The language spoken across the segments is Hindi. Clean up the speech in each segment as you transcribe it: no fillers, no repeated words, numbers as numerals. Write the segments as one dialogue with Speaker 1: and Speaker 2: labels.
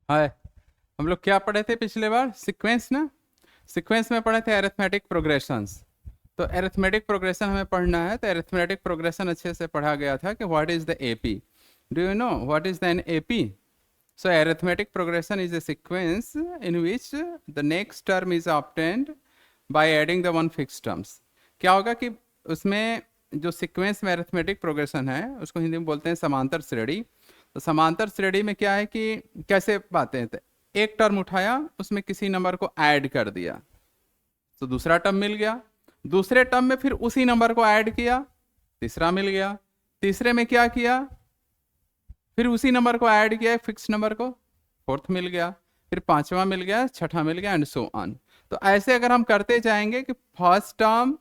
Speaker 1: हाय। हम लोग क्या पढ़े थे पिछले बार? सीक्वेंस ना। सीक्वेंस में पढ़े थे अरिथमेटिक प्रोग्रेशंस। तो अरिथमेटिक प्रोग्रेशन हमें पढ़ना है, तो अरिथमेटिक प्रोग्रेशन अच्छे से पढ़ा गया था कि what is the AP. Do you know what is the an AP? So arithmetic progression is a sequence in which the next term is obtained by adding the one fixed terms. क्या होगा कि उसमें जो सीक्वेंस में अरिथमेटिक प्रोग्रेशन है उसको हिंदी में बोलते हैं समांतर श्रेणी। तो समांतर श्रेणी में क्या है कि कैसे पाते हैं, तो एक टर्म उठाया, उसमें किसी नंबर को ऐड कर दिया तो दूसरा टर्म मिल गया। दूसरे टर्म में फिर उसी नंबर को ऐड किया, तीसरा मिल गया। तीसरे में क्या किया, फिर उसी नंबर को ऐड किया फिक्स नंबर को, फोर्थ मिल गया। फिर पांचवा मिल गया, छठा मिल गया, एंड सो ऑन। तो ऐसे अगर हम करते जाएंगे कि फर्स्ट टर्म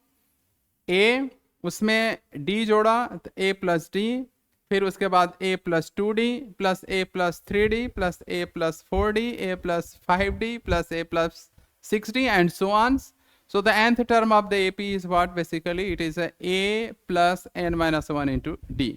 Speaker 1: ए, उसमें डी जोड़ा तो ए प्लस डी, फिर उसके बाद a plus 2d plus a plus 3d plus a plus 4d, a plus 5d plus a plus 6d, and so on. So the nth term of the AP is what? Basically it is a plus n minus 1 into d.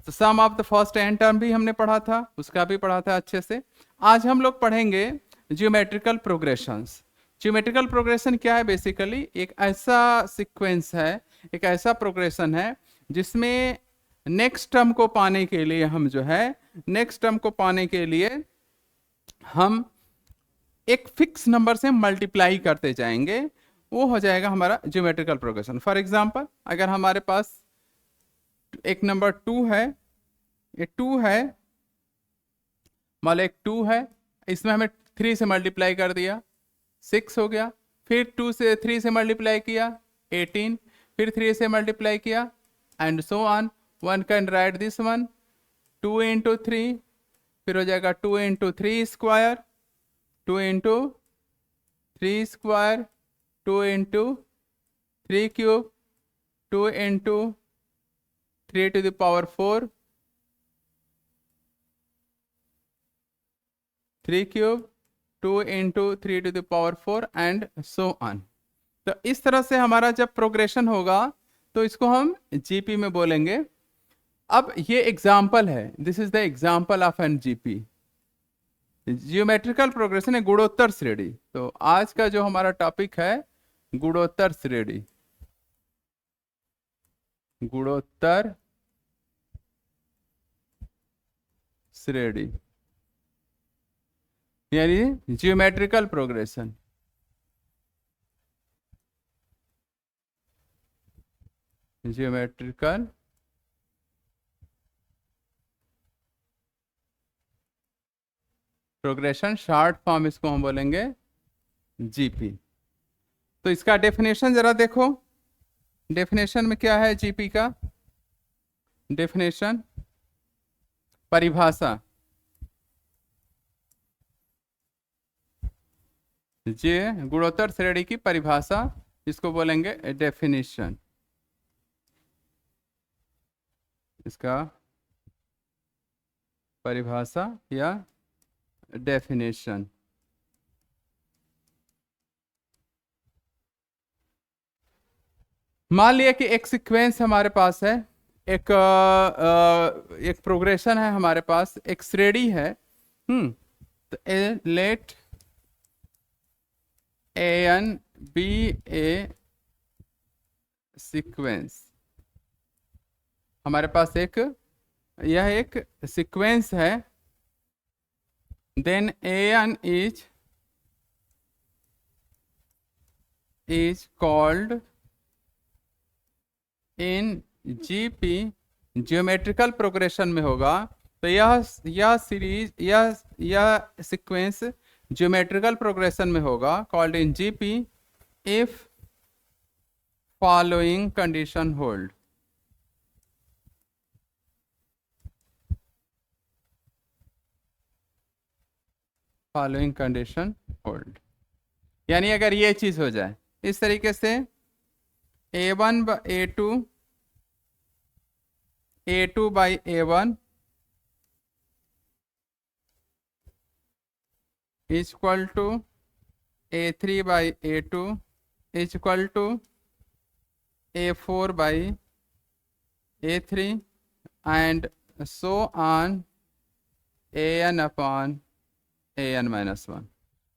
Speaker 1: तो sum of the first N term भी हमने पढ़ा था, उसका भी पढ़ा था अच्छे से। आज हम लोग पढ़ेंगे ज्योमेट्रिकल प्रोग्रेशंस। ज्योमेट्रिकल प्रोग्रेशन क्या है? बेसिकली एक ऐसा सीक्वेंस है, एक ऐसा प्रोग्रेशन है जिसमें नेक्स्ट टर्म को पाने के लिए हम जो है, नेक्स्ट टर्म को पाने के लिए हम एक फिक्स नंबर से मल्टीप्लाई करते जाएंगे, वो हो जाएगा हमारा ज्योमेट्रिकल प्रोग्रेशन। फॉर एग्जांपल, अगर हमारे पास एक नंबर 2 है, ये 2 है, मान लो एक 2 है, इसमें हमें 3 से मल्टीप्लाई कर दिया, 6 हो गया। फिर 2 से 3 से मल्टीप्लाई किया, 18, फिर 3 से मल्टीप्लाई किया, and so on. One can write this one 2 into 3, फिर हो जाएगा 2 into 3 square, 2 into 3 square, 2 into 3 cube, 2 into 3 to the power 4, 3 cube, 2 into 3 to the power 4, and so on. तो इस तरह से हमारा जब प्रोग्रेशन होगा तो इसको हम जीपी में बोलेंगे। अब ये एग्जाम्पल है, this is the example of an GP. Geometrical progression है गुणोत्तर श्रेणी। तो आज का जो हमारा टॉपिक है गुणोत्तर श्रेणी, गुणोत्तर श्रेणी यानी geometrical progression. Geometrical progression, short form इसको हम बोलेंगे जीपी। तो इसका डेफिनेशन जरा देखो, डेफिनेशन में क्या है जीपी का? डेफिनेशन, परिभाषा, जे गुणोत्तर श्रेणी की परिभाषा, इसको बोलेंगे डेफिनेशन। इसका परिभाषा या डेफिनेशन। मान लिया कि एक सीक्वेंस हमारे पास है, एक एक प्रोग्रेशन है हमारे पास, एक श्रेणी है। तो let an be a sequence. हमारे पास यह एक सीक्वेंस है। Then an is called in GP, geometrical progression में होगा। तो यह सीरीज, यह सीक्वेंस ज्योमेट्रिकल प्रोग्रेशन में होगा, called in GP if following condition hold. Following condition hold यानी अगर ये चीज हो जाए इस तरीके से, a1 by a2, a2 by a1 is equal to a3 by a2 is equal to a4 by a3 and so on an upon an-1।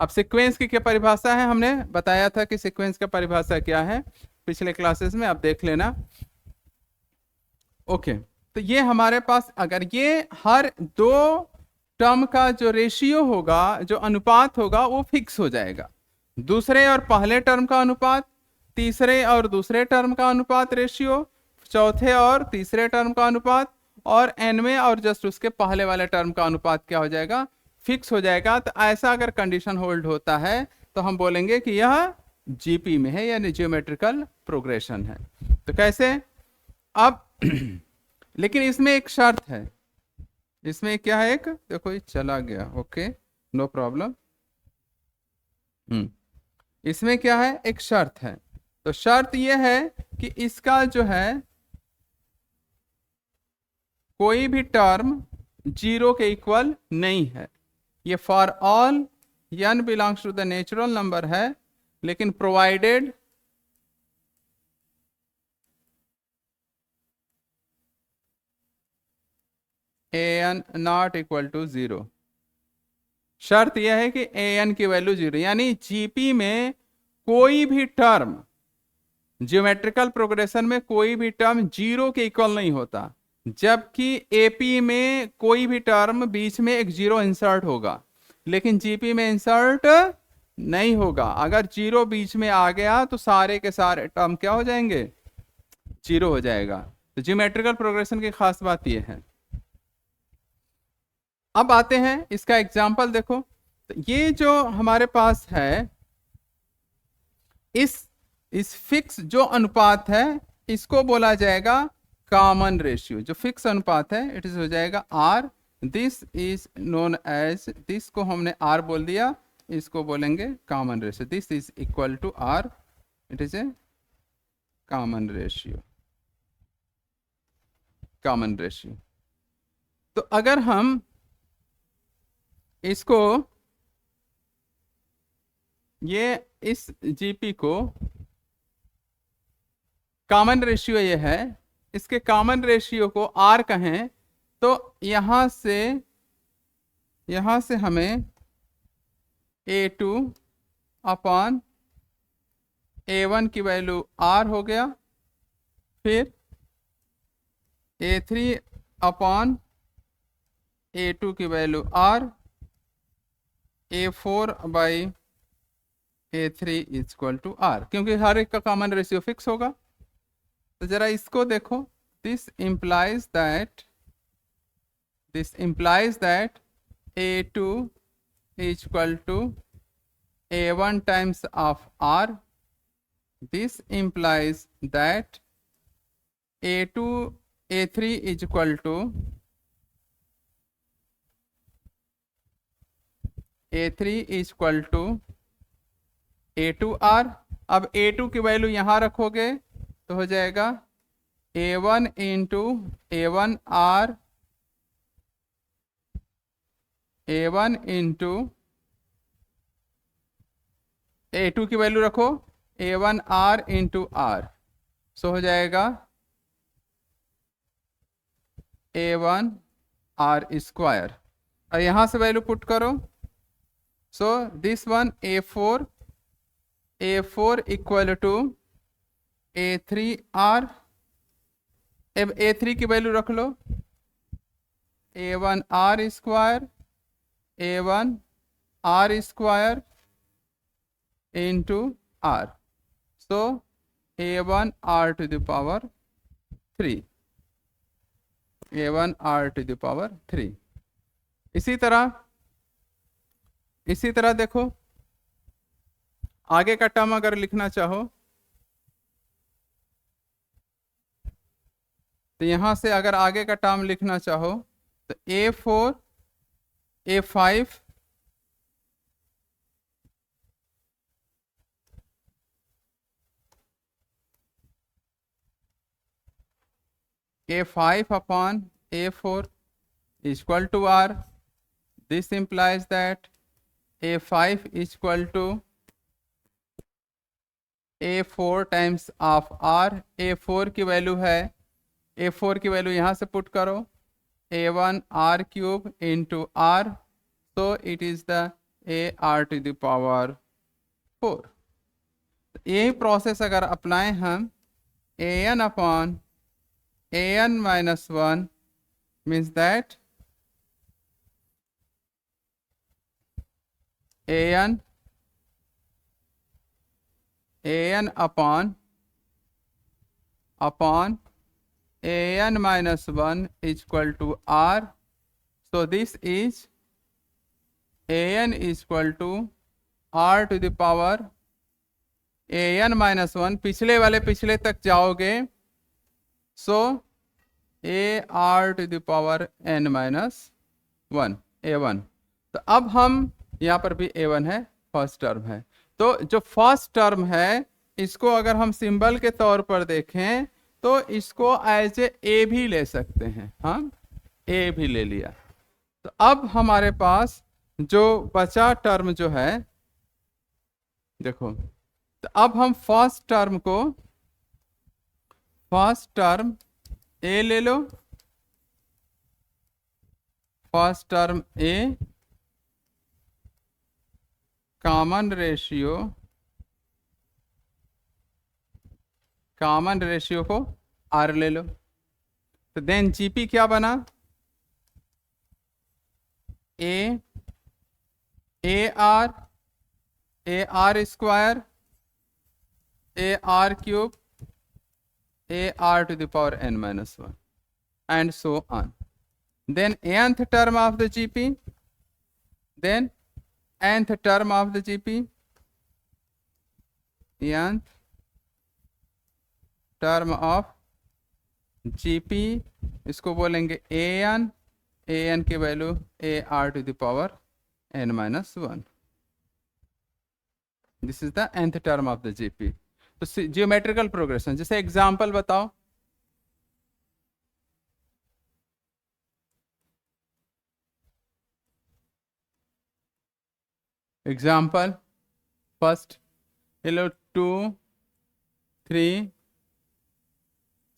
Speaker 1: अब सीक्वेंस की क्या परिभाषा है, हमने बताया था कि सीक्वेंस का परिभाषा क्या है पिछले क्लासेस में, आप देख लेना। ओके, तो ये हमारे पास अगर ये हर दो टर्म का जो रेशियो होगा, जो अनुपात होगा, वो फिक्स हो जाएगा। दूसरे और पहले टर्म का अनुपात, तीसरे और दूसरे टर्म का अनुपात रेशियो, चौथे और तीसरे टर्म का अनुपात, और एनवें और जस्ट उसके पहले वाले टर्म का अनुपात क्या हो जाएगा, फिक्स हो जाएगा। तो ऐसा अगर कंडीशन होल्ड होता है तो हम बोलेंगे कि यह जीपी में है, यानी जियोमेट्रिकल प्रोग्रेशन है। तो कैसे, अब लेकिन इसमें एक शर्त है। इसमें क्या है, एक देखो ये चला गया, ओके नो प्रॉब्लम। इसमें क्या है, एक शर्त है। तो शर्त यह है कि इसका जो है कोई भी टर्म 0 के इक्वल नहीं है। ये for all n belongs to the natural number है, लेकिन provided an not equal to 0। शर्त यह है कि an की वैल्यू 0, यानी जीपी में कोई भी टर्म, ज्योमेट्रिकल प्रोग्रेशन में कोई भी टर्म 0 के इक्वल नहीं होता, जबकि एपी में कोई भी टर्म बीच में एक 0 इंसर्ट होगा, लेकिन जीपी में इंसर्ट नहीं होगा। अगर 0 बीच में आ गया तो सारे के सारे टर्म क्या हो जाएंगे, 0 हो जाएगा। तो ज्योमेट्रिकल प्रोग्रेशन की खास बात यह है। अब आते हैं इसका एग्जाम्पल देखो। तो ये जो हमारे पास है, इस फिक्स जो अनुपात है इसको बोला जाएगा कॉमन रेशियो। जो फिक्स अनुपात है इट इज हो जाएगा R। This is known as, this को हमने R बोल दिया, इसको बोलेंगे common ratio. This is equal to R, it is a common ratio, common ratio. तो अगर हम इसको, ये इस जीपी को कॉमन रेशियो ये है, इसके कॉमन रेशियो को R कहें, तो यहां से हमें A2 अपॉन A1 की वैल्यू R हो गया, फिर A3 अपॉन A2 की value R, A4 by A3 equal to R, क्योंकि हर एक का कॉमन रेशियो फिक्स होगा। तो जरा इसको देखो, this implies that A2 equal to A1 times of R। This implies that A3 equal to A2R। अब A2 की वैल्यू यहां रखोगे तो हो जाएगा A1 into A1R, A1 into A2 की वैल्यू रखो A1R इंटू R, सो हो जाएगा A1R स्क्वायर। और यहां से वैल्यू पुट करो, so this one A4 equal to A3R। अब A3 की वैल्यू रख लो A1R square, A1R square into R, so A1R to the power 3, A1R to the power 3। इसी तरह देखो, आगे का टर्म अगर लिखना चाहो तो यहां से अगर आगे का टर्म लिखना चाहो तो A4 A5 A5 upon A4 is equal to R. This implies that A5 is equal to A4 times of R। A4 की वैल्यू है, A4 की वैल्यू यहां से पुट करो A1 R cube into R, so it is the AR to the power 4. यही प्रोसेस अगर अप्लाई हम an upon an minus 1 means that an upon an minus 1 is equal to r. So this is an is equal to r to the power an minus 1. पिछले वाले पिछले तक जाओगे, so a r to the power n minus 1 a1. तो अब हम यहाँ पर भी a1 है, फर्स्ट टर्म है. तो जो फर्स्ट टर्म है इसको अगर हम सिंबल के तौर पर देखें तो इसको एज ए भी ले सकते हैं. हम ए भी ले लिया. तो अब हमारे पास जो बचा टर्म जो है, देखो, तो अब हम फर्स्ट टर्म ए ले लो, first term a, common ratio को आर ले लो. तो देन जीपी क्या बना, a r square a r cube a are to the power n minus 1 and so on. Then nth term of the GP, then nth term of the GP, nth term of GP, इसको बोलेंगे an की value a are to the power n minus 1. This is the nth term of the GP. तो जियोमेट्रिकल प्रोग्रेशन, जैसे एग्जाम्पल बताओ. एग्जाम्पल फर्स्ट, ये लो 2 3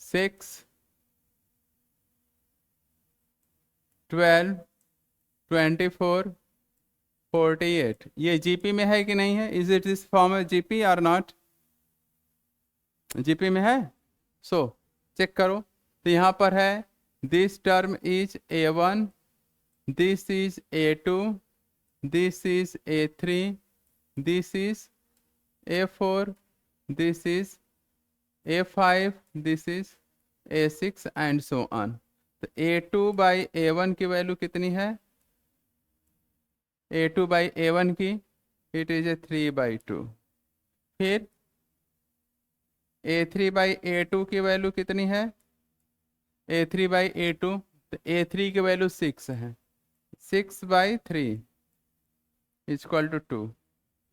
Speaker 1: 6 12 24 48. ये जीपी में है कि नहीं है? Is it this form of GP और नॉट? जीपी में है. सो चेक करो. तो यहाँ पर है this term is a1, this is a2, this is a3, this is a4, this is a5, this is a6 and so on. तो a2 बाई a1 की वैल्यू कितनी है? a2 बाई a1 की इट इज ए 3/2. फिर a3 बाई a2 की वैल्यू कितनी है? a3 बाई a2, तो a3 की वैल्यू 6 है, 6/3 इज इक्वल टू 2.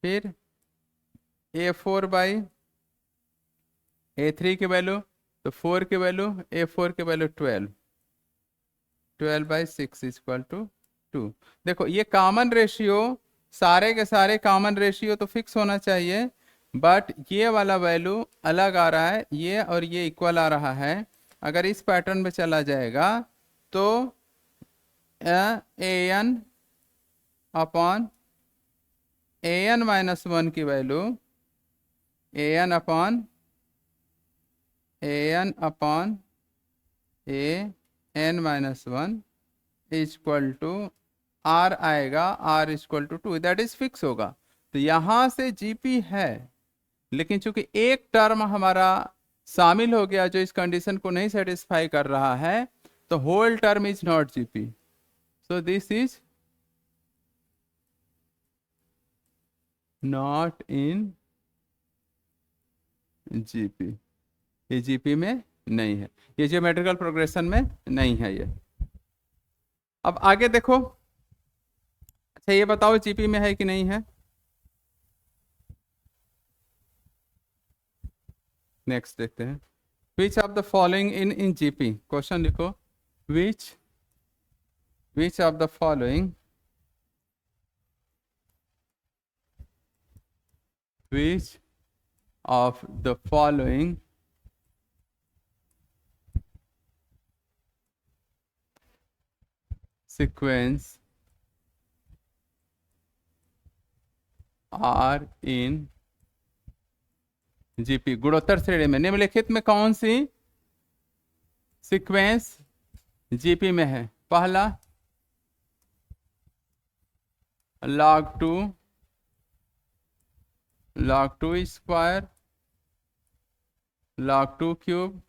Speaker 1: फिर a4 बाई a3 की वैल्यू, तो 4 की वैल्यू, a4 की वैल्यू 12/6 इज इक्वल टू 2. देखो ये कॉमन रेशियो, सारे के सारे कॉमन रेशियो तो फिक्स होना चाहिए, बट ये वाला वैल्यू अलग आ रहा है, ये और ये इक्वल आ रहा है. अगर इस पैटर्न में चला जाएगा तो an अपॉन an minus 1 की वैल्यू, an अपॉन an minus 1 is equal to r आएगा, r is equal to 2. That is fix होगा. तो यहां से जीपी है, लेकिन चूंकि एक टर्म हमारा शामिल हो गया जो इस कंडीशन को नहीं सेटिस्फाई कर रहा है, तो whole term is not GP. So this is not in GP. ये जीपी में नहीं है, ये ज्योमेट्रिकल प्रोग्रेशन में नहीं है ये. अब आगे देखो. अच्छा ये बताओ जीपी में है कि नहीं है? नेक्स्ट देखते हैं. Which of the following in GP, question लिखो. Which of the following, which of the following sequence are in GP. गुणोत्तर श्रेणी में निम्नलिखित में कौन सी सीक्वेंस जीपी में है? पहला log2 square, log2 cube,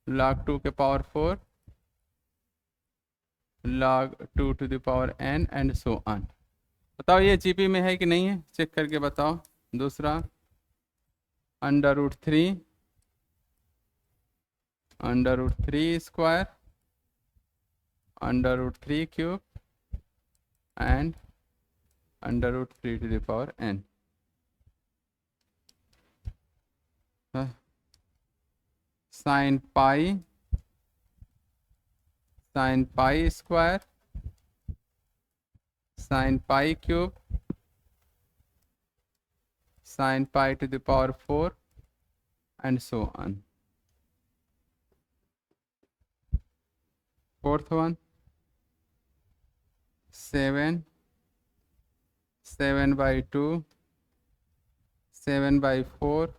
Speaker 1: log2 के power 4, log2 to the power n and so on. बताओ ये जीपी में है कि नहीं है, चेक करके बताओ। दूसरा √3 square, √3 cube and √3 to the power n। Sine pi square, sine pi cube, sine pi to the power 4 and so on. Fourth one 7/2, 7/4,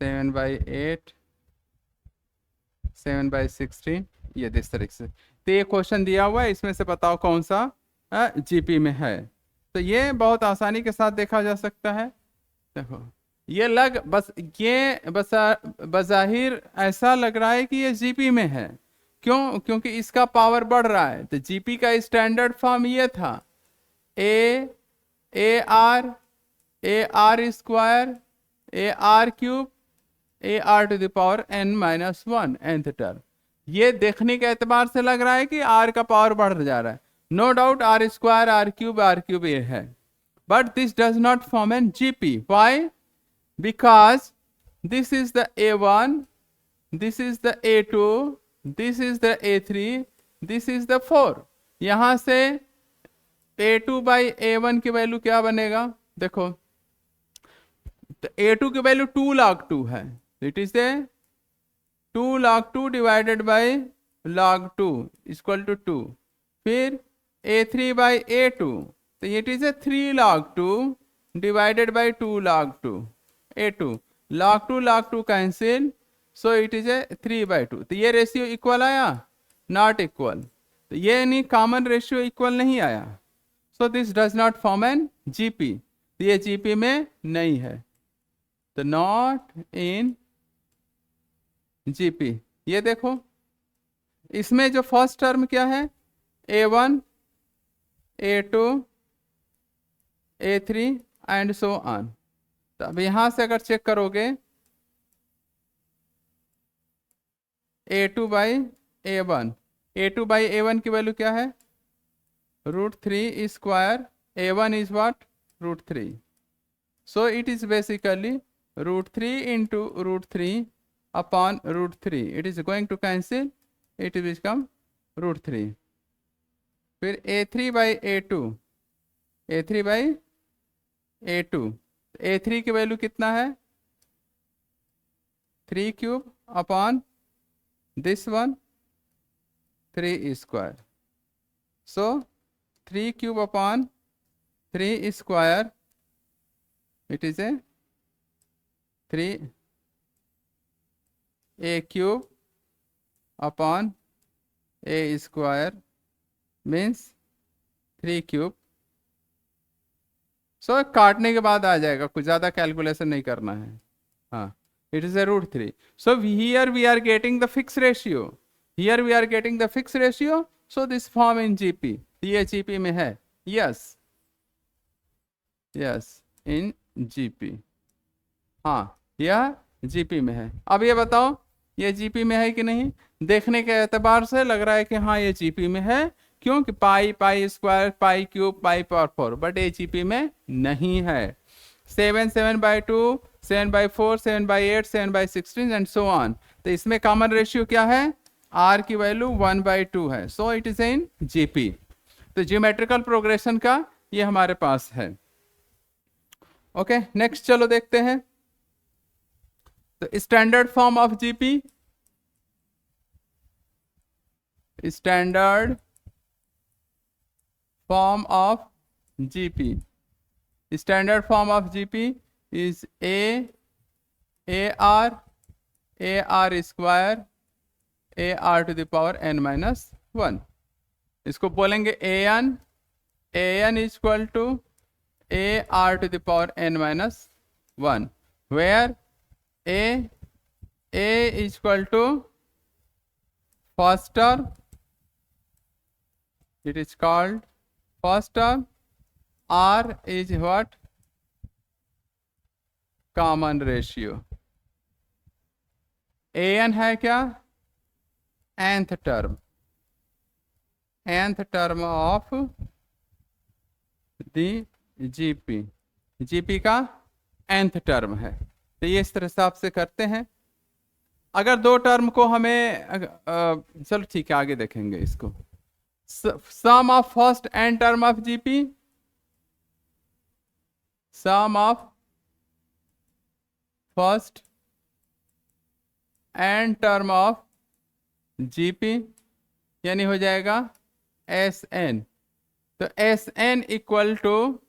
Speaker 1: 7/8, 7/16, ये इस तरीके से। तो ये क्वेश्चन दिया हुआ है, इसमें से बताओ कौन सा जीपी में है। तो ये बहुत आसानी के साथ देखा जा सकता है। देखो ये बज़ाहिर ऐसा लग रहा है कि ये जीपी में है। क्यों? क्योंकि इसका पावर बढ़ रहा है। तो जीपी का स्टैंडर्ड फॉर्म ये था r square, r cube, r to the power n-1 nth term. ये देखने के एतबार से लग रहा है कि आर का पावर बढ़ जा रहा है। No doubt r square, r cube ये है, but this does not form an GP. Why? Because this is the A1, this is the A2, this is the A3, this is the 4। यहां से A2/A1 की वैल्यू क्या बनेगा? देखो तो A2 की वैल्यू 2 log2 है, it is a 2 log2 divided by log2 equal to 2। फिर A3/A2, तो it is a 3 log2 divided by 2 log2 A2। log2 cancel, so it is a 3/2। तो ये रेशियो इक्वल आया? Not equal. तो ये नहीं, कॉमन रेशियो इक्वल नहीं आया। So this does not form an GP. तो ये जीपी में नहीं है, तो नॉट इन जीपी। ये देखो इसमें जो फर्स्ट टर्म क्या है? A1, A2, A3 and so on. तो अब यहां से अगर चेक करोगे A2/A1, A2/A1 की वैल्यू क्या है? √3 square, A1 is what? √3। So it is basically √3 into √3 upon √3। It is going to cancel, it will become √3। फिर A3/A2, A3 की वैल्यू कितना है? 3 cube upon this one 3 square. So 3 cube upon 3 square, it is a 3 A cube upon A square means 3 cube. So काटने के बाद आ जाएगा, कुछ ज़्यादा कैलकुलेशन नहीं करना है। हाँ, it is a √3। So here we are getting the fix ratio, so this form in GP. ये जीपी में है, यस इन जीपी। हाँ, यह जीपी में है। अब ये बताओ ये जीपी में है कि नहीं? देखने के एतबार से लग रहा है कि हाँ ये जीपी में है। क्योंकि pi square, pi cube, pi power 4, but ये जीपी में नहीं है। 7, 7/2, 7/4, 7/8, 7/16 एंड सो ऑन। तो इसमें कॉमन रेशियो क्या है? आर की वैल्यू 1/2 है, सो इट इज इन जीपी। तो ज्योमेट्रिकल प्रोग्रेशन का ये हमारे पास है। ओके, नेक्स्ट चलो देखते हैं। तो standard form of GP, standard form of GP. Standard form of GP is AR square AR to the power n minus 1. इसको बोलेंगे AN is equal to AR to the power n minus 1, where A is equal to first term, it is called first term. R is what? Common ratio. AN है क्या? nth term of the GP का nth term है. तो ये इस तरह हिसाब से करते हैं. अगर दो टर्म को हमें चलो ठीक है, आगे देखेंगे इसको. Sum of first n term of GP, sum of first n term of GP यानी हो जाएगा Sn. तो Sn इक्वल टू,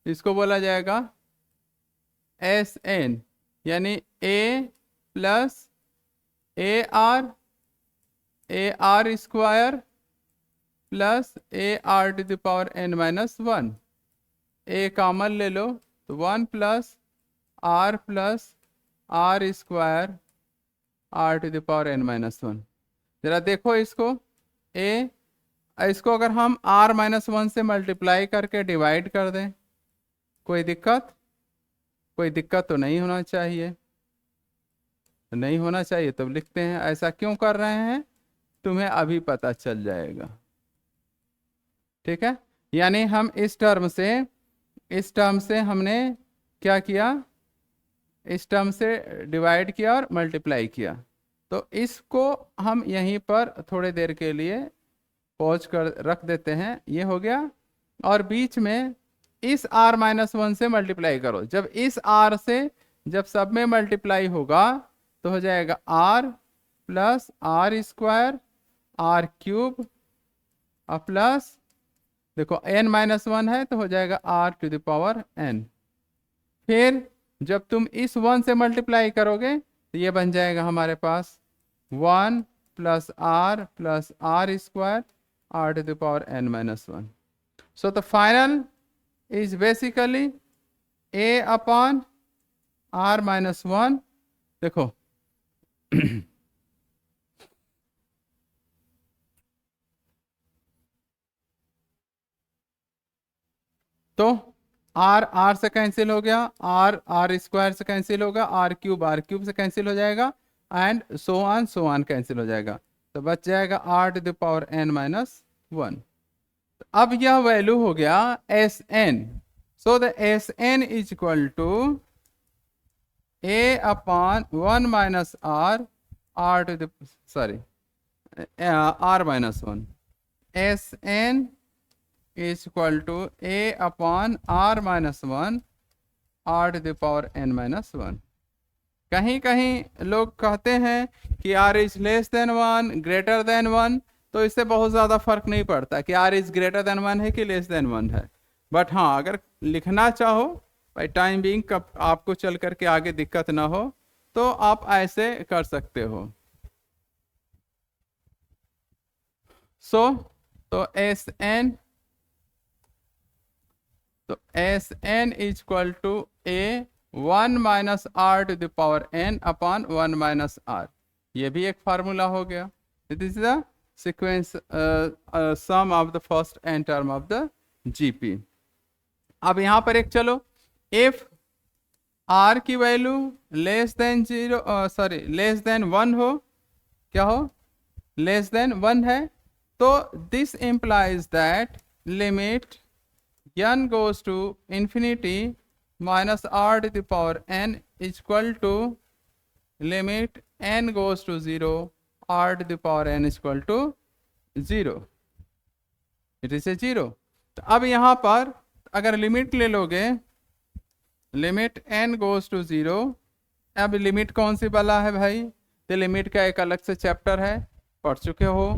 Speaker 1: इसको बोला जाएगा Sn यानी A plus AR square plus AR to the power n minus 1. A common ले लो तो 1 plus R square R to the power n minus 1. जरा देखो इसको, इसको अगर हम R माइनस 1 से मल्टीप्लाई करके डिवाइड कर दें, कोई दिक्कत तो नहीं होना चाहिए. तो लिखते हैं. ऐसा क्यों कर रहे हैं तुम्हें अभी पता चल जाएगा. ठीक है, यानी हम इस टर्म से हमने क्या किया, इस टर्म से डिवाइड किया और मल्टीप्लाई किया. तो इसको हम यहीं पर थोड़ी देर के लिए पॉज कर रख देते हैं. ये हो गया. और बीच में इस R माइनस 1 से मल्टीप्लाई करो. जब इस R से जब सब में मल्टीप्लाई होगा तो हो जाएगा R plus R square R cube plus, देखो n माइनस 1 है तो हो जाएगा R to the power n. फिर जब तुम इस 1 से मल्टीप्लाई करोगे तो ये बन जाएगा हमारे पास 1 plus R square R to the power n minus 1. So the final is basically A upon R minus 1. देखो तो R से कैंसिल हो गया, R स्क्वायर से कैंसिल होगा, R क्यूब से कैंसिल हो जाएगा, एंड सो ऑन कैंसिल हो जाएगा. तो बच जाएगा R to the power n minus 1. अब यह वैल्यू हो गया Sn. So the Sn is equal to A upon 1 minus R to the R minus 1. Sn is equal to A upon R minus 1 R to the power n minus 1. कहीं लोग कहते हैं कि R is less than 1 greater than 1, तो इससे बहुत ज़्यादा फर्क नहीं पड़ता कि R इज ग्रेटर देन 1 है कि लेस देन 1 है. बट हाँ, अगर लिखना चाहो बाई टाइम बीइंग, कब आपको चल करके आगे दिक्कत ना हो, तो आप ऐसे कर सकते हो. तो Sn is equal to A 1 minus R to the power n upon 1 minus R. ये भी एक फार्मूला हो गया. This is the sequence sum of the first n term of the GP. अब यहाँ पर एक चलो, if R की वैल्यू लेस देन 1 हो, क्या हो, लेस देन 1 है, तो this implies that limit n goes to infinity minus R to the power n is equal to limit n goes to 0 R to the power n is equal to 0. It is a 0. तो अब यहाँ पर अगर लिमिट ले लोगे, लिमिट n goes to 0. अब लिमिट कौन सी वाला है भाई, तो लिमिट का एक अलग से चैप्टर है, पढ़ चुके हो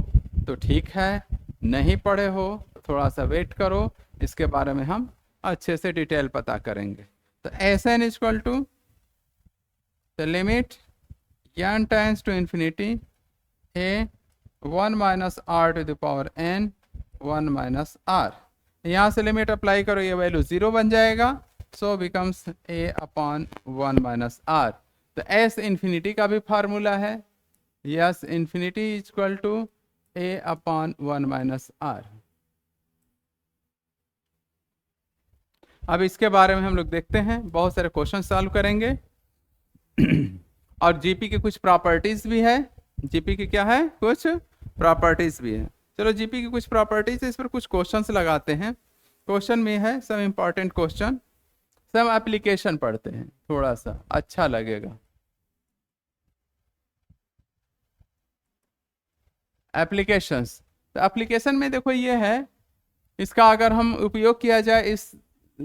Speaker 1: तो ठीक है, नहीं पढ़े हो थोड़ा सा वेट करो, इसके बारे में हम अच्छे से डिटेल पता करेंगे। तो S N equal to the limit n tends to infinity A 1 minus R to the power n 1 minus R. यहाँ से लिमिट अप्लाई करो, ये वैल्यू 0 बन जाएगा, so becomes a upon 1 minus r. तो एस इन्फिनिटी का भी फार्मूला है, S infinity equal to a upon 1 minus r. अब इसके बारे में हम लोग देखते हैं, बहुत सारे क्वेश्चन सॉल्व करेंगे और जीपी की कुछ प्रॉपर्टीज भी है। जीपी की क्या है, कुछ प्रॉपर्टीज भी है। चलो जीपी की कुछ प्रॉपर्टीज है, इस पर कुछ क्वेश्चंस लगाते हैं। क्वेश्चन में है सब इंपॉर्टेंट क्वेश्चन, सब एप्लीकेशन पढ़ते हैं, थोड़ा सा अच्छा लगेगा। एप्लीकेशंस, तो एप्लीकेशन में देखो ये है, इसका अगर हम उपयोग किया जाए इस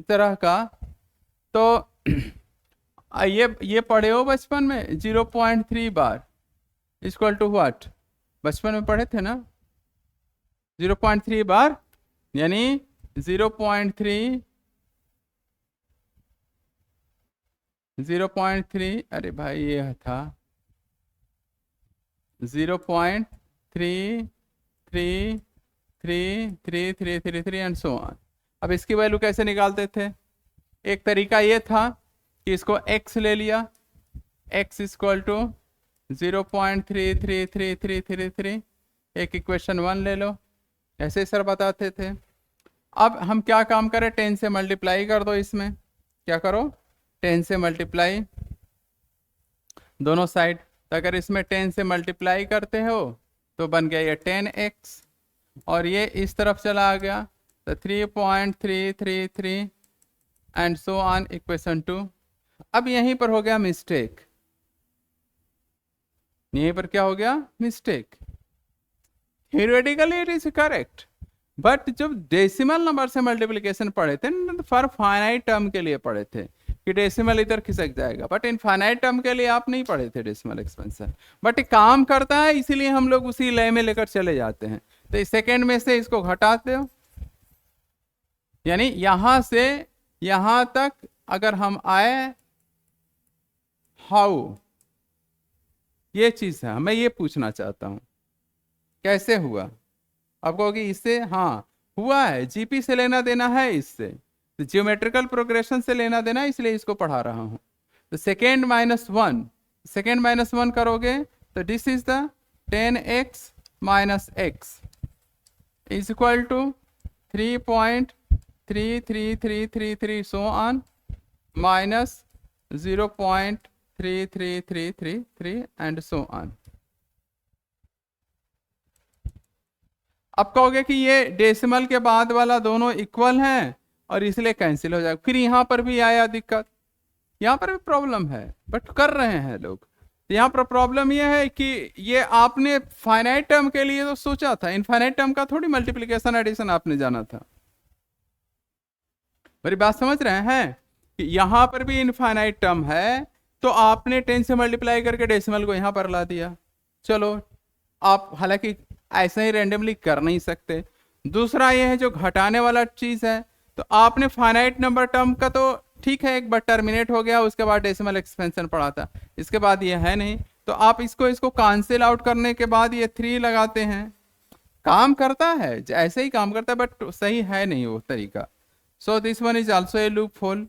Speaker 1: तरह का, तो ये पढ़े हो बचपन में 0.3 बार इक्वल टू व्हाट, बचपन में पढ़े थे ना 0.3 बार, यानी 0.3 अरे भाई ये था 0.3333333 एंड सो ऑन। अब इसकी वैल्यू कैसे निकालते थे, एक तरीका ये था कि इसको x ले लिया, x इक्वल टू 0.33333, एक इक्वेशन 1 ले लो, ऐसे सर बताते थे। अब हम क्या काम करें, 10 से मल्टीप्लाई कर दो, इसमें क्या करो 10 से मल्टीप्लाई दोनों साइड। तो अगर इसमें 10 से मल्टीप्लाई करते हो तो बन गया ये 10x, और ये इस तरफ चला आ गया तो 3.333 एंड सो ऑन इक्वेशन 2। अब यहीं पर हो गया मिस्टेक, यहीं पर क्या हो गया mistake. Theoretically it is correct, but जब डेसिमल नंबर से मल्टीप्लिकेशन पढ़े थे तो फॉर फाइनाइट टर्म के लिए पढ़े थे कि डेसिमल इधर खिसक जाएगा, बट इनफाइनाइट टर्म के लिए आप नहीं पढ़े थे डेसिमल एक्सपेंशन। बट काम करता है, इसीलिए हम लोग उसी लय में लेकर चले जाते हैं। तो इस सेकेंड में से इसको घटाते हो, यानी यहां से यहां तक अगर हम आए, हाउ, ये चीज है, मैं ये पूछना चाहता हूं कैसे हुआ। आप कहोगे इससे, हाँ हुआ है, जीपी से लेना देना है, इससे तो जियोमेट्रिकल प्रोग्रेशन से लेना देना है, इसलिए इसको पढ़ा रहा हूं। तो सेकेंड माइनस वन करोगे तो this is the 10x minus X is equal to 3.33333 so on minus 0.33333 and so on. अब कहोगे कि ये डेसिमल के बाद वाला दोनों इक्वल हैं और इसलिए कैंसिल हो जाएगा। फिर यहां पर भी आया दिक्कत, यहां पर भी प्रॉब्लम है, बट कर रहे हैं लोग। यहां पर प्रॉब्लम यह है कि ये आपने फाइनाइट टर्म के लिए तो सोचा था, इनफाइनाइट टर्म का थोड़ी मल्टीप्लिकेशन एडिशन आपने जाना था। मेरी बात समझ रहे हैं कि यहां पर भी इनफाइनाइट टर्म है, तो आपने 10 से मल्टीप्लाई करके डेसिमल को यहां पर ला दिया। चलो, आप हालांकि ऐसे ही रेंडमली कर नहीं सकते। दूसरा ये है जो घटाने वाला चीज है, तो आपने फाइनाइट नंबर टर्म का तो ठीक है, एक बार टर्मिनेट हो गया, उसके बाद डेसिमल एक्सपेंशन पढ़ा था, इसके बाद ये है नहीं, तो आप इसको कैंसिल आउट करने के बाद ये 3 लगाते हैं। काम करता है, ऐसे ही काम करता है, बट सही है नहीं वो तरीका। So this one is also a loophole.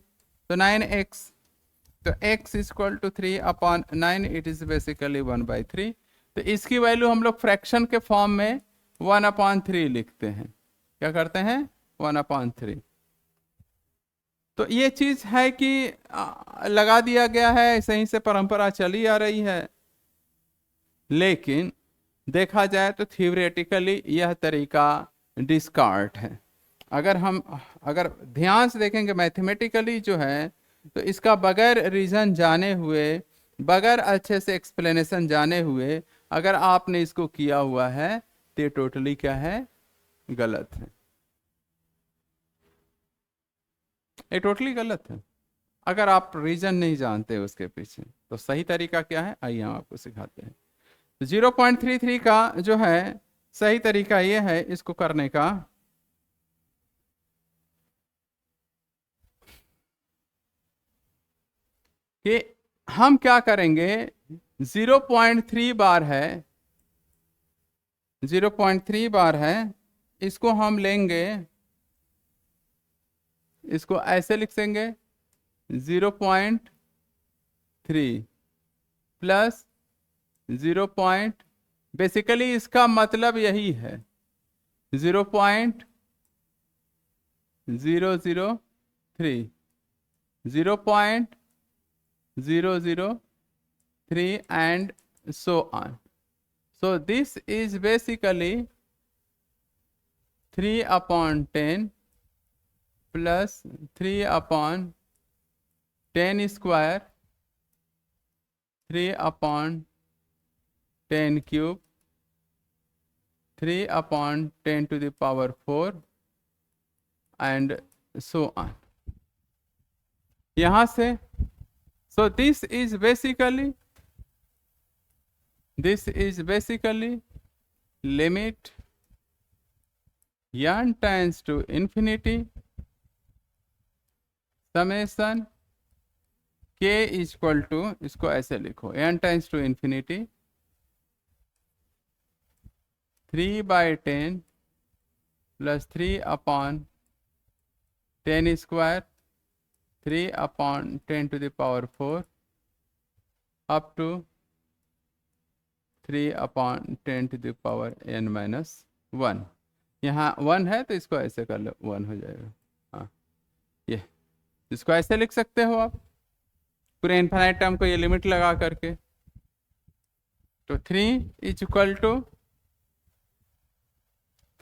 Speaker 1: तो 9x, तो x equal to 3 upon 9, it is basically 1/3। तो इसकी वैल्यू हम लोग फ्रैक्शन के फॉर्म में 1/3 लिखते हैं। क्या करते हैं, 1/3। तो ये चीज है कि लगा दिया गया है, सही से परंपरा चली आ रही है, लेकिन देखा जाए तो थियोरेटिकली यह तरीका डिस्कार्ड है। अगर ध्यान से देखेंगे मैथमेटिकली जो है, तो इसका बगैर रीजन जाने हुए, बगैर अच्छे से एक्सप्लेनेशन जाने हुए अगर आपने इसको किया हुआ है तो ये टोटली क्या है, गलत है। ये टोटली गलत है। अगर आप रीजन नहीं जानते उसके पीछे, तो सही तरीका क्या है, आइए हम आपको सिखाते हैं। तो 0.33 का जो है सही तरीका ये है इसको करने का कि हम क्या करेंगे, 0.3 बार है, 0.3 बार है, इसको हम लेंगे, इसको ऐसे लिख देंगे 0.3 प्लस 0. बेसिकली इसका मतलब यही है 0.003, 0.003 and so on. So this is basically 3/10 plus 3/10 square, 3/10 cube, 3/10 to the power 4 and so on. यहाँ से so this is basically limit n tends to infinity summation k is equal to, इसको ऐसे लिखो, n tends to infinity 3/10 plus 3/10 square, 3/10 to the power 4 up to 3/10 to the power n minus 1. यहाँ 1 है तो इसको ऐसे कर लो, 1 हो जाएगा। हाँ, ये इसको ऐसे लिख सकते हो आप पूरे इनफाइनाइट टर्म को, ये लिमिट लगा करके। तो 3 इज इक्वल टू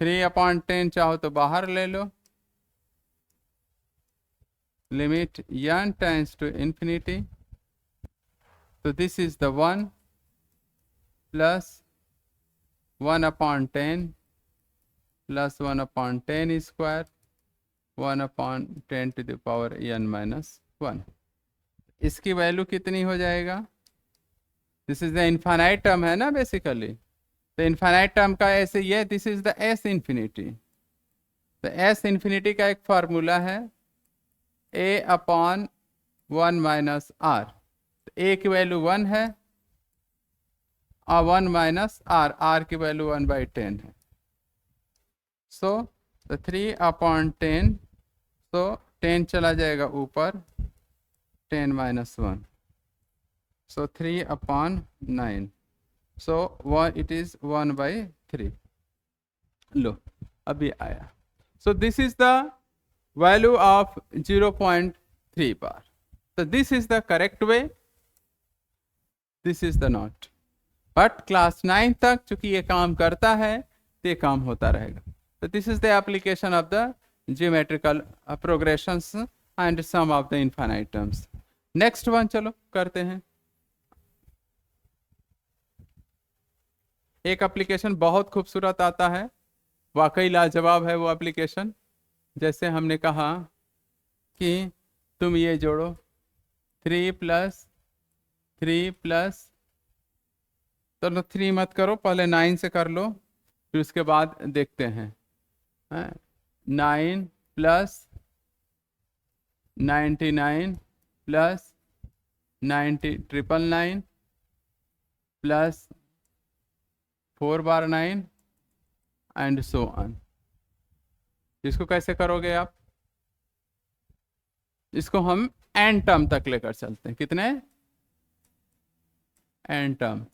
Speaker 1: 3/10, चाहो तो बाहर ले लो, limit n tends to infinity, तो this is the 1 plus 1/10 plus 1/10 square, 1/10 to the power n minus 1। इसकी वैल्यू कितनी हो जाएगा, this is the infinite term है ना बेसिकली, तो इनफाइनाइट टर्म का ऐसे ये, this is the S infinity. तो एस इन्फिनिटी का एक फार्मूला है a/1 माइनस r, तो a की वैल्यू 1 है और 1 माइनस r की वैल्यू 1/10 है। सो 3/10, तो 10 चला जाएगा ऊपर, 10 minus 1, so 3/9, so 1, it is 1/3। लो अभी आया। so this is the value of 0.3 bar, so this is the correct way, this is the not, but class 9 तक चूंकि ये काम करता है तो ये काम होता रहेगा। so this is the application of the geometrical progressions and some of the infinite terms। Next one चलो करते हैं। एक एप्लीकेशन बहुत खूबसूरत आता है, वाकई लाजवाब है वो एप्लीकेशन। जैसे हमने कहा कि तुम ये जोड़ो 3 + 3 + चलो 3 मत करो, पहले 9 से कर लो, फिर उसके बाद देखते हैं। 9 + 99 + 99999 + 4/9 एंड सो ऑन। इसको कैसे करोगे आप, इसको हम n टर्म तक लेकर चलते हैं। कितने n टर्म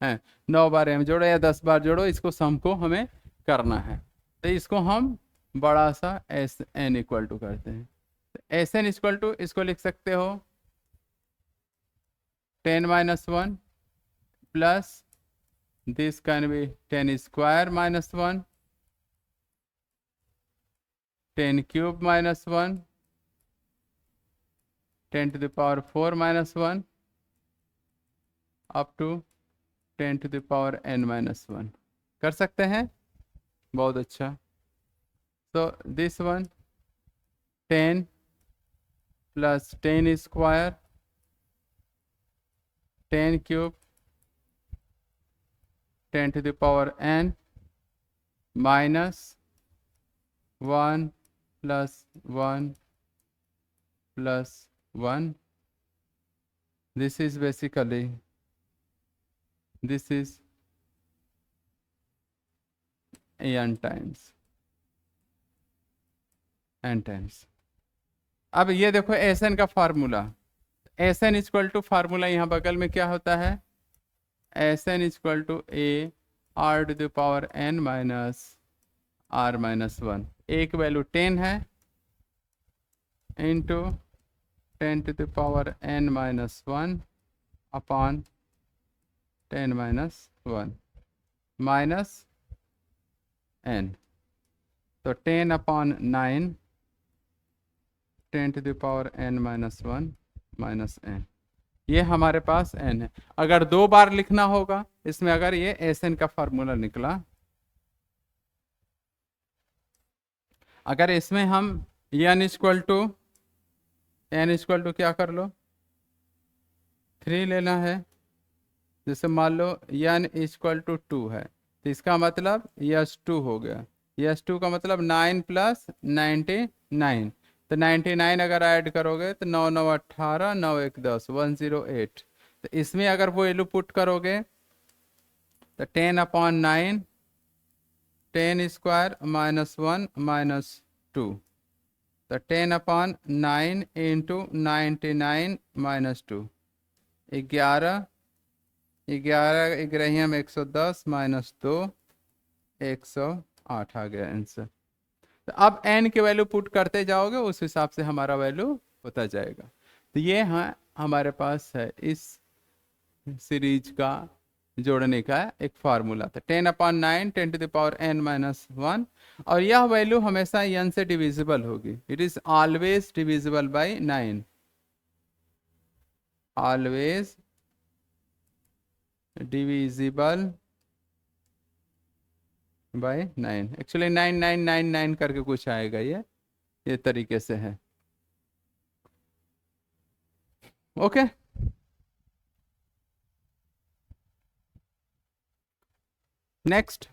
Speaker 1: है, 9 बार m जोड़ो या 10 बार जोड़ो, इसको सम को हमें करना है। तो इसको हम बड़ा सा Sn इक्वल टू करते हैं। Sn इक्वल टू इसको लिख सकते हो 10 - 1 plus this can be 10 square - 1, 10 cube -1, 10 to the power 4 - 1 up to 10 to the power n - 1 कर सकते हैं। बहुत अच्छा। तो this one 10 + 10 square, 10 cube, 10 to the power n -1 + 1 + 1, this is basically, this is n times, n times. अब ये देखो Sn का formula, Sn equal to formula यहाँ बगल में क्या होता है, Sn equal to a r to the power n minus r minus 1, एक वैल्यू 10 है into 10 to the power n minus 1 upon 10 minus 1 minus n, तो 10 upon 9 10 to the power n minus 1 minus n, ये हमारे पास n है। अगर 2 बार लिखना होगा इसमें, अगर ये Sn का फार्मूला निकला, अगर इसमें हम n इक्वल टू क्या कर लो 3 लेना है, जैसे मान लो n इक्वल टू 2 है, तो इसका मतलब यस 2 हो गया, यस 2 का मतलब 9 प्लस 99, तो 99 अगर ऐड करोगे तो 9 9 18 9 1 10 108, तो इसमें अगर वो वैल्यू पुट करोगे तो 10 अपॉन 9 10 स्क्वायर माइनस 1 माइनस 2, तो 10 अपॉन 9 इंटू 99 माइनस 2, 11 11 ग्रहियम 110 माइनस 2 108 आ गया आंसर। तो अब n की वैल्यू पुट करते जाओगे उस हिसाब से हमारा वैल्यू होता जाएगा। तो ये हाँ हमारे पास है इस सीरीज का जोड़ने का एक फार्मूला था, 10 upon 9 10 to the power n minus 1, और यह वैल्यू हमेशा n से डिविजिबल होगी, it is always divisible by 9, always divisible by 9, actually 9999 करके कुछ आएगा, ये तरीके से है। ओके नेक्स्ट,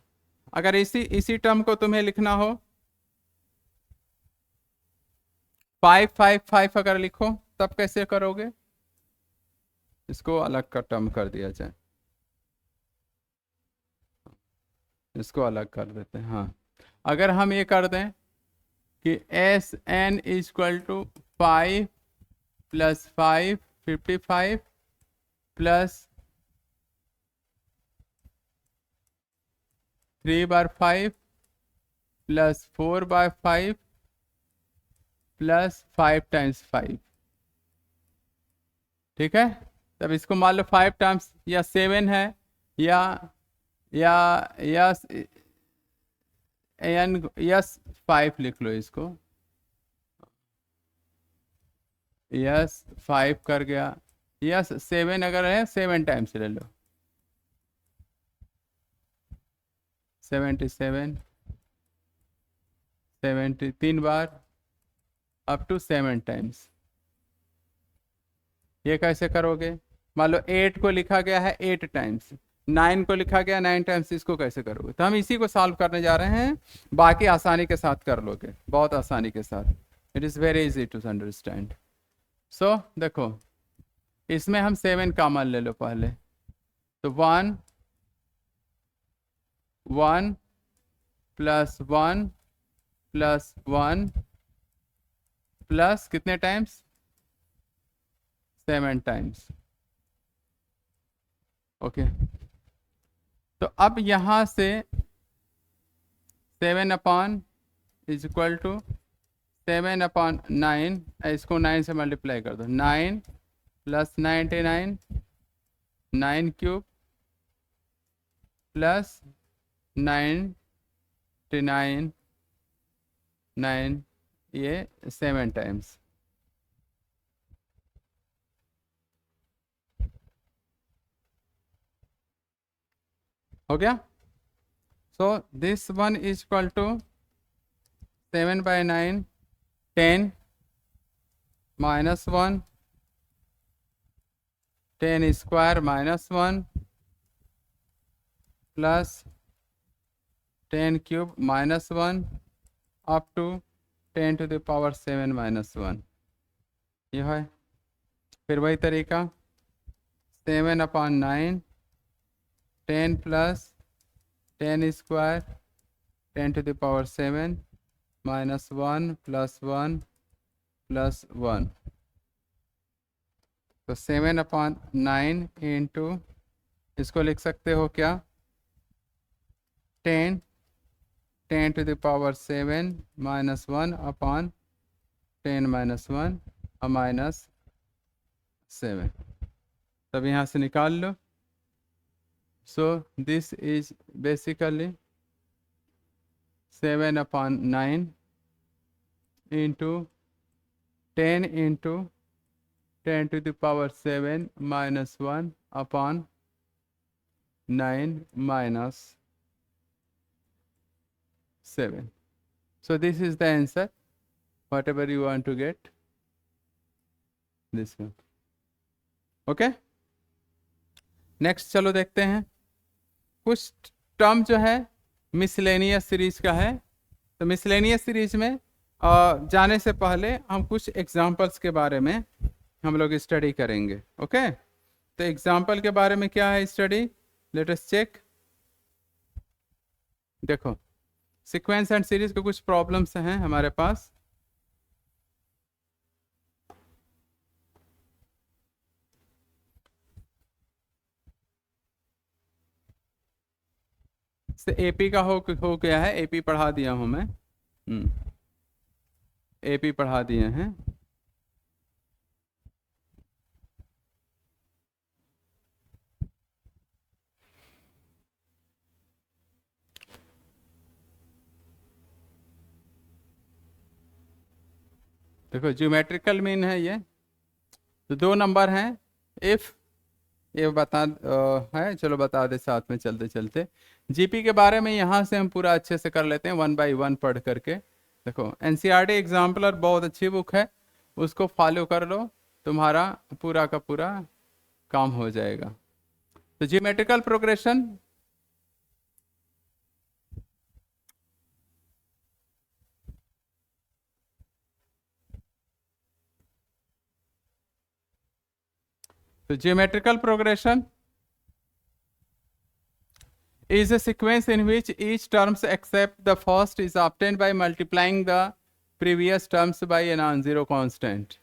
Speaker 1: अगर इसी टर्म को तुम्हें लिखना हो 555 अगर लिखो तब कैसे करोगे, इसको अलग का टर्म कर दिया जाए, इसको अलग कर देते हैं। हाँ, अगर हम ये कर दें कि Sn equal to 5 plus 5 55 plus 3 बार 5 प्लस 4 बार 5 प्लस 5 टाइम्स 5, ठीक है। तब इसको मान लो 5 टाइम्स या 7 है या यस 5 लिख लो, इसको यस 5 कर गया, यस 7 अगर है 7 टाइम्स ले लो, 77 3 बार अप टू 7 टाइम्स। ये कैसे करोगे, मान लो 8 को लिखा गया है 8 टाइम्स, 9 को लिखा गया 9 टाइम्स, इसको कैसे करोगे। तो हम इसी को सॉल्व करने जा रहे हैं, बाकी आसानी के साथ कर लोगे, बहुत आसानी के साथ, it is very easy to understand. So देखो इसमें हम 7 कॉमन ले लो पहले, तो 1 1 प्लस 1 प्लस 1 प्लस कितने टाइम्स 7 टाइम्स, ओके। तो अब यहाँ से 7 upon is equal to 7 upon 9, इसको 9 से मल्टीप्लाई कर दो, 9 प्लस 99 9 क्यूब प्लस 99 9, ये 7 टाइम्स, हो गया। So this one is equal to 7 by 9 10 minus 1 10 square minus 1 plus 10 cube minus 1 up to 10 to the power 7 minus 1, ये है फिर वही तरीका 7/9 10 प्लस 10 स्क्वायर 10⁻7 -1 + 1 + 1। तो 7/9 इंटू, इसको लिख सकते हो क्या, 10 10⁻7 -1 अपॉन 10 - 1 -7। तब यहाँ से निकाल लो। So this is basically 7/9 into 10 into 10⁻7 -1 upon 9 -7। So this is the answer, whatever you want to get, this one. Okay, next चलो देखते हैं। कुछ टर्म जो है मिसलेनियस सीरीज का है। तो मिसलेनियस सीरीज में जाने से पहले हम कुछ एग्जाम्पल्स के बारे में हम लोग स्टडी करेंगे। ओके, तो एग्जाम्पल के बारे में क्या है स्टडी, लेट अस चेक। देखो, सीक्वेंस एंड सीरीज के कुछ प्रॉब्लम्स हैं हमारे पास। से एपी का हो गया है, एपी पढ़ा दिया हूं मैं। एपी पढ़ा दिए हैं। देखो, ज्योमेट्रिकल मीन है ये। तो 2 नंबर हैं। इफ ये बता है, चलो बता दे साथ में चलते चलते। जीपी के बारे में यहाँ से हम पूरा अच्छे से कर लेते हैं 1 by 1 पढ़ करके। देखो, एनसीईआरटी एग्जाम्पलर बहुत अच्छी बुक है, उसको फॉलो कर लो, तुम्हारा पूरा का पूरा काम हो जाएगा। तो ज्योमेट्रिकल प्रोग्रेशन, तो geometrical progression is a sequence in which each terms except the first is obtained by multiplying the previous terms by a non-zero constant।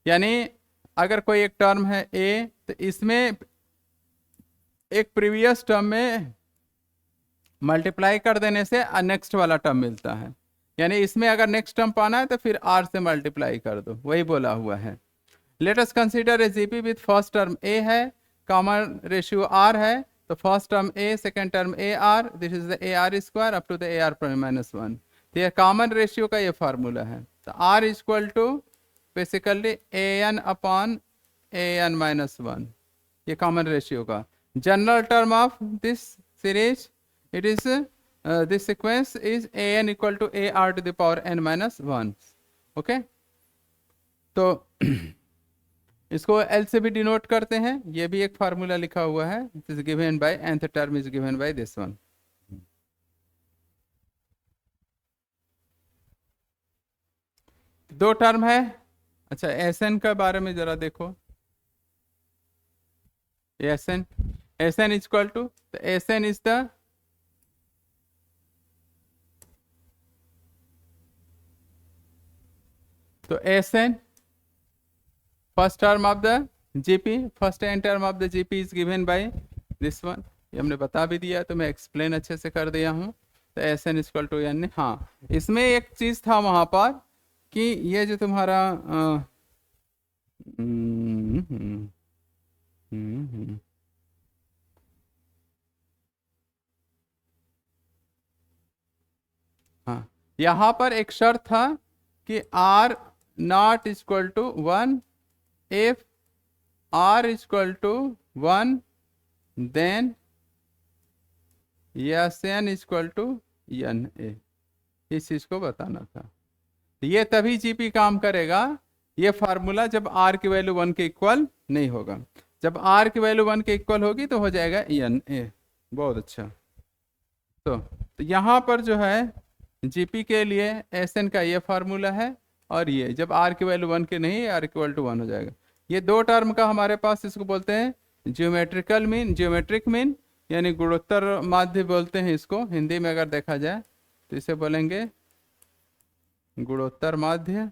Speaker 1: यानी अगर कोई एक टर्म है a, तो इसमें एक प्रीवियस टर्म में मल्टीप्लाई कर देने से नेक्स्ट वाला टर्म मिलता है। यानी इसमें अगर नेक्स्ट टर्म पाना है तो फिर r से मल्टीप्लाई कर दो, वही बोला हुआ है। Let us consider a GP with first term a है, कॉमन रेशियो आर है, तो first term a, second term a r, this is the a r square up to the a r -1। तो ये कॉमन रेशियो का ये फार्मूला है। तो R equal to basically A N upon A N -1, ये कॉमन रेशियो का। General term of this series, it is this sequence is A N equal to A are to the power n -1। Okay, तो इसको एल से भी डिनोट करते हैं, ये भी एक फार्मूला लिखा हुआ है, is given by nth term is given by this one. दो टर्म है। अच्छा, एसएन के बारे में जरा देखो। एसएन, एसएन इक्वल टू, तो एसएन इज द तो S N first term of the GP, first N term of the GP is given by this one. ये हमने बता भी दिया, तो मैं एक्सप्लेन अच्छे से कर दिया हूँ। तो S N equal to N. हाँ, इसमें एक चीज था वहां पर कि ये जो तुम्हारा हाँ, यहाँ पर एक शर्त था कि R not equal to 1, if r equal to 1 then n equal to n a, इस चीज को बताना था। ये तभी जीपी काम करेगा, ये फार्मूला, जब r की वैल्यू 1 के इक्वल नहीं होगा। जब r की वैल्यू 1 के इक्वल होगी तो हो जाएगा n a। बहुत अच्छा। तो यहाँ पर जो है जीपी के लिए एस एन का ये फार्मूला है, और ये जब r की वैल्यू 1 के नहीं, r इक्वल टू 1 हो जाएगा। ये दो टर्म का हमारे पास इसको बोलते हैं ज्योमेट्रिकल मीन, ज्योमेट्रिक मीन यानी गुणोत्तर माध्य बोलते हैं इसको हिंदी में अगर देखा जाए तो इसे बोलेंगे गुणोत्तर माध्य।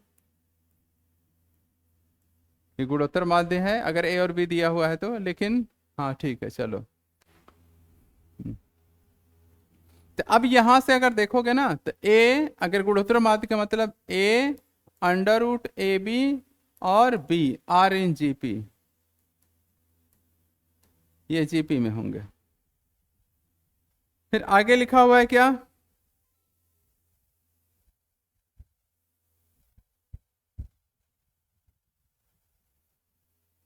Speaker 1: ये गुणोत्तर माध्य है अगर ए और बी दिया हुआ है तो, लेकिन हाँ ठीक है चलो। तो अब यहां से अगर देखोगे ना तो ए अगर गुणोत्तर माध्य का मतलब A under root A B और बी आर इन जीपी, ये जीपी में होंगे। फिर आगे लिखा हुआ है क्या,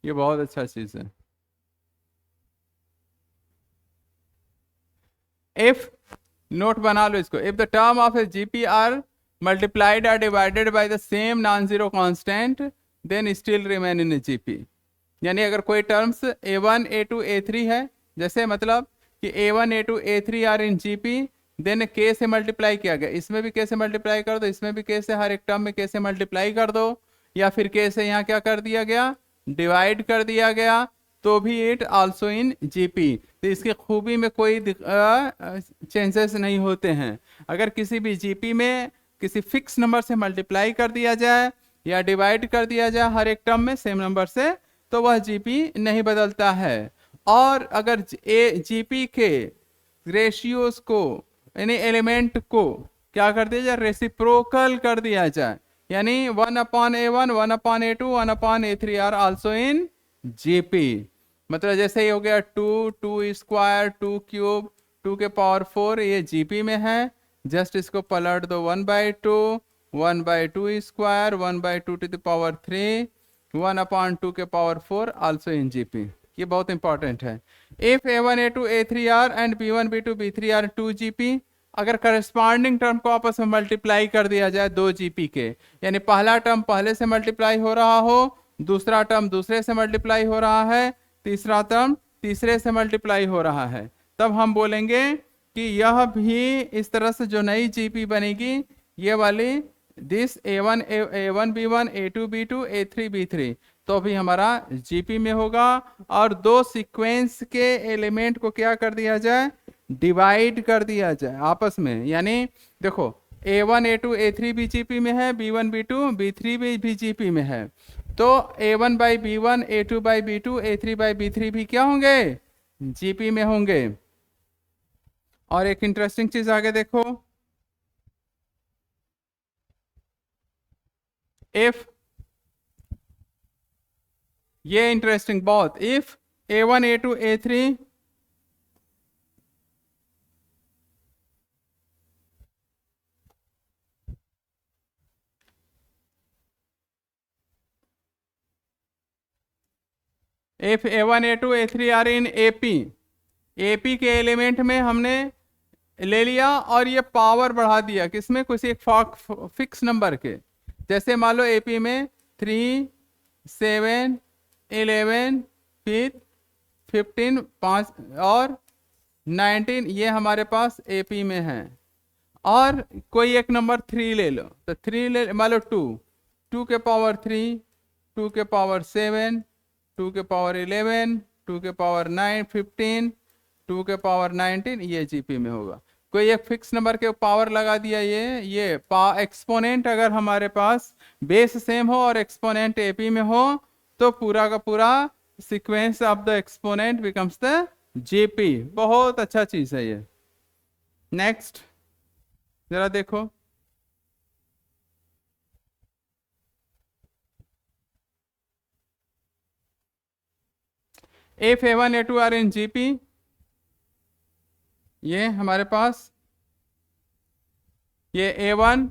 Speaker 1: ये बहुत अच्छा चीज है। इफ, नोट बना लो इसको, if the term of a GP are multiplied or divided by the same non zero constant then still remain in GP. यानी अगर कोई टर्म्स a1 a2 a3 है, जैसे मतलब कि a1 a2 a3 are in GP, then k से मल्टीप्लाई किया गया, इसमें भी k से मल्टीप्लाई कर दो, इसमें भी k से, हर एक टर्म में k से मल्टीप्लाई कर दो, या फिर k से यहाँ क्या कर दिया गया, डिवाइड कर दिया गया, तो भी इट आल्सो इन जीपी। तो इसकी खूबी में कोई चेंजेस नहीं होते हैं। अगर किसी भी जीपी में किसी फिक्स नंबर से मल्टीप्लाई कर दिया जाए या डिवाइड कर दिया जाए हर एक टर्म में सेम नंबर से, तो वह जीपी नहीं बदलता है। और अगर जीपी के रेशियोज को यानी एलिमेंट को क्या कर दिया जाए, रेसिप्रोकल कर दिया जाए, यानी 1/a1 1/a2 1/a3 are also in GP. मतलब जैसे ही हो गया 2 2 स्क्वायर 2 क्यूब 2 के पावर 4, ये जीपी में है, जस्ट इसको पलट दो 1/2 1/2 स्क्वायर 1/2 टू द पावर 3 1/2 के पावर 4 आल्सो इन जीपी। ये बहुत इंपॉर्टेंट है। If a1 a2 a3 are and b1 b2 b3 are 2 GP, अगर करस्पॉन्डिंग टर्म को आपस में मल्टीप्लाई कर दिया जाए दो जीपी के, यानी पहला टर्म पहले से मल्टीप्लाई हो रहा हो, दूसरा टर्म दूसरे से मल्टीप्लाई हो रहा है, तीसरा टर्म तीसरे से मल्टीप्लाई हो रहा है, तब हम बोलेंगे कि यह भी इस तरह से जो नई जीपी बनेगी ये वाली this a1 b1 a2 b2 a3 b3, तो भी हमारा जीपी में होगा। और दो सीक्वेंस के एलिमेंट को क्या कर दिया जाए, डिवाइड कर दिया जाए आपस में, यानी देखो a1 a2 a3 भी जीपी में है, b1 b2 b3 भी जीपी में है, तो a1 by b1 a2 by b2 a3 by b3 भी क्या होंगे, जीपी में होंगे। और एक इंटरेस्टिंग चीज आगे देखो, इफ, ये इंटरेस्टिंग बहुत, if a1 a2 a3 if a1 a2 a3 are in AP, AP के एलिमेंट में हमने ले लिया और ये पावर बढ़ा दिया किसमें, किसी एक फिक्स नंबर के, जैसे मान लो एपी में 3 7 11 फिर 15 5 और 19, ये हमारे पास एपी में है। और कोई एक नंबर 3 ले लो, तो 3 ले मान लो 2 2 के पावर 3 2 के पावर 7 2 के पावर 11 2 के पावर 9 15 2 के पावर 19, ये जीपी में होगा। कोई एक फिक्स नंबर के पावर लगा दिया, ये एक्सपोनेंट अगर हमारे पास बेस सेम हो और एक्सपोनेंट एपी में हो, तो पूरा का पूरा sequence of the exponent becomes the GP. बहुत अच्छा चीज है ये। नेक्स्ट जरा देखो, if a1 a2 are in GP, ये हमारे पास ये a1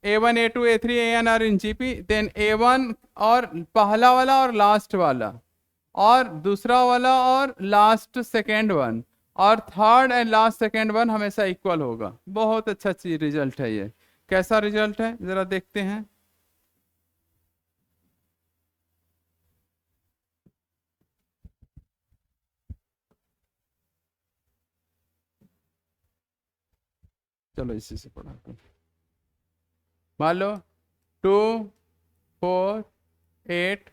Speaker 1: a2 a3 an are in GP, then a1 और पहला वाला और लास्ट वाला और दूसरा वाला और लास्ट सेकेंड वन और third and last second one हमेशा इक्वल होगा। बहुत अच्छा चीज रिजल्ट है ये। कैसा रिजल्ट है जरा देखते हैं, चलो इसी से पढ़ा। मान लो 2 4 8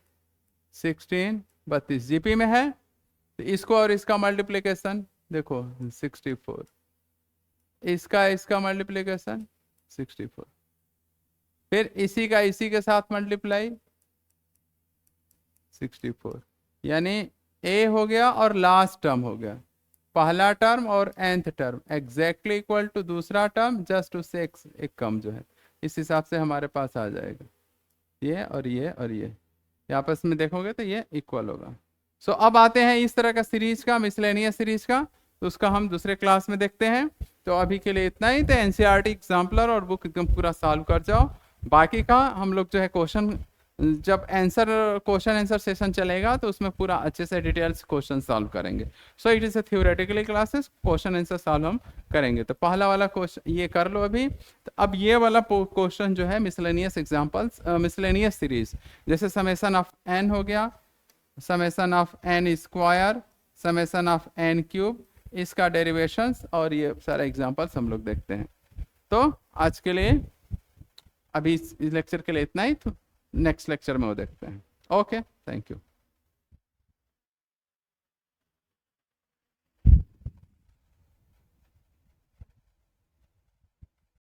Speaker 1: 16 32 जीपी में है, तो इसको और इसका मल्टीप्लिकेशन देखो 64, इसका मल्टीप्लिकेशन 64, फिर इसी का इसी के साथ मल्टीप्लाई 64, यानी ए हो गया और लास्ट टर्म हो गया, पहला टर्म और nth term exactly equal to दूसरा टर्म, जस्ट उससे एक कम जो है, इस हिसाब से हमारे पास आ जाएगा, ये और ये और ये आपस में देखोगे तो ये इक्वल होगा। सो अब आते हैं इस तरह का सीरीज का, मिसलेनियस सीरीज का, तो उसका हम दूसरे क्लास में देखते हैं। तो अभी के लिए इतना ही। तो एनसीईआरटी एग्जाम्पलर और बुक एकदम पूरा सॉल्व कर जाओ, बाकी का हम लोग जो है क्वेश्चन, जब क्वेश्चन आंसर सेशन चलेगा तो उसमें पूरा अच्छे से डिटेल्स क्वेश्चन सॉल्व करेंगे। सो it is A theoretically classes, question answer solve हम करेंगे। तो पहला वाला क्वेश्चन ये कर लो अभी। तो अब ये वाला क्वेश्चन जो है मिसलेनियस एग्जांपल्स, मिसलेनियस सीरीज, जैसे समेशन ऑफ n हो गया, summation of n square, summation of n cube, इसका डेरिवेशंस और ये सारे एग्जांपल्स हम लोग देखते हैं। तो आज के लिए अभी इस लेक्चर के लिए इतना ही, तो नेक्स्ट लेक्चर में वो देखते हैं। Okay, thank you.